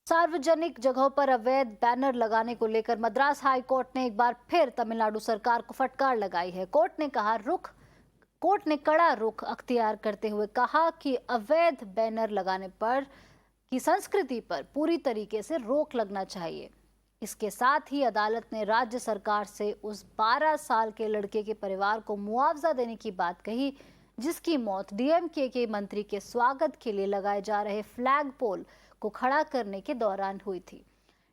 सार्वजनिक जगहों पर अवैध बैनर लगाने को लेकर मद्रास हाई कोर्ट ने एक बार फिर तमिलनाडु सरकार को फटकार लगाई है। कोर्ट ने कड़ा रुख अख्तियार करते हुए कहा कि अवैध बैनर लगाने पर की संस्कृति पर पूरी तरीके से रोक लगना चाहिए। इसके साथ ही अदालत ने राज्य सरकार से उस 12 साल के लड़के के परिवार को मुआवजा देने की बात कही, जिसकी मौत डीएमके के मंत्री के स्वागत के लिए लगाए जा रहे फ्लैग पोल को खड़ा करने के दौरान हुई थी।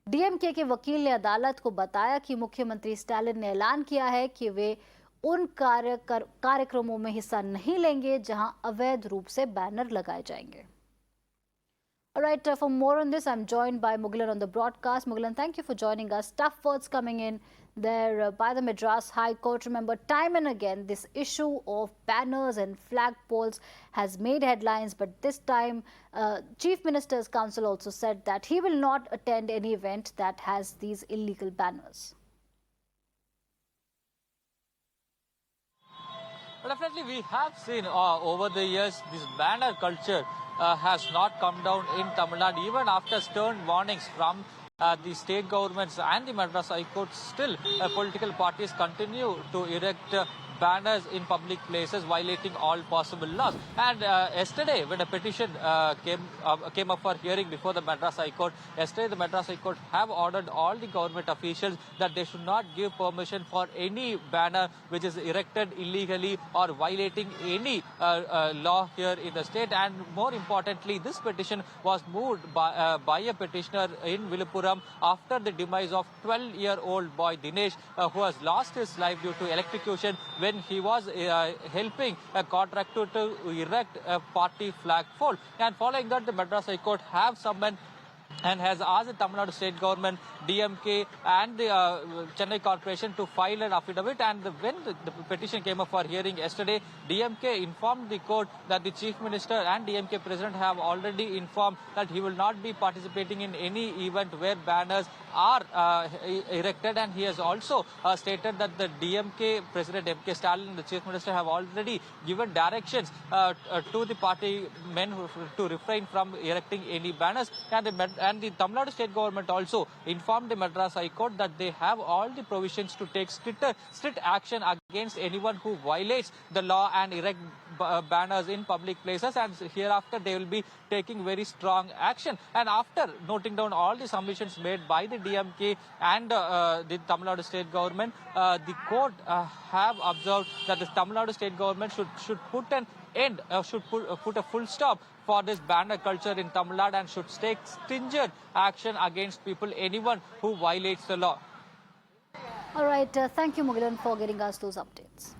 डीएमके के वकील ने अदालत को बताया कि मुख्यमंत्री स्टालिन ने ऐलान किया है कि वे उन कार्यक्रमों में हिस्सा नहीं लेंगे जहां अवैध रूप से बैनर लगाए जाएंगे। All right, for more on this, I'm joined by Mugilan on the broadcast. Mugilan, thank you for joining us. Tough words coming in there by the Madras High Court. Remember, time and again, this issue of banners and flagpoles has made headlines, but this time, Chief Minister's Council also said that he will not attend any event that has these illegal banners. Definitely, we have seen over the years this banner culture has not come down in Tamil Nadu, even after stern warnings from the state governments and the Madras High Court. Still, political parties continue to erect banners in public places, violating all possible laws. And yesterday, when a petition came up for hearing before the Madras High Court, yesterday the Madras High Court have ordered all the government officials that they should not give permission for any banner which is erected illegally or violating any law here in the state. And more importantly, this petition was moved by a petitioner in Viluppuram after the demise of 12-year-old boy Dinesh, who has lost his life due to electrocution when he was helping a contractor to erect a party flagpole. And following that, the Madras High Court have summoned and has asked the Tamil Nadu state government, DMK and the Chennai Corporation to file an affidavit. And when the petition came up for hearing yesterday, DMK informed the court that the Chief Minister and DMK President have already informed that he will not be participating in any event where banners are erected. And he has also stated that the DMK President M.K. Stalin and the Chief Minister have already given directions to the party men to refrain from erecting any banners. And the Tamil Nadu state government also informed the Madras High Court that they have all the provisions to take strict action against anyone who violates the law and erect banners in public places, and hereafter they will be taking very strong action. And after noting down all the submissions made by the DMK and the Tamil Nadu state government, the court have observed that the Tamil Nadu state government should put an end, should put a full stop for this banner culture in Tamil Nadu and should take stringent action against people, anyone who violates the law. All right, thank you, Mugilan, for getting us those updates.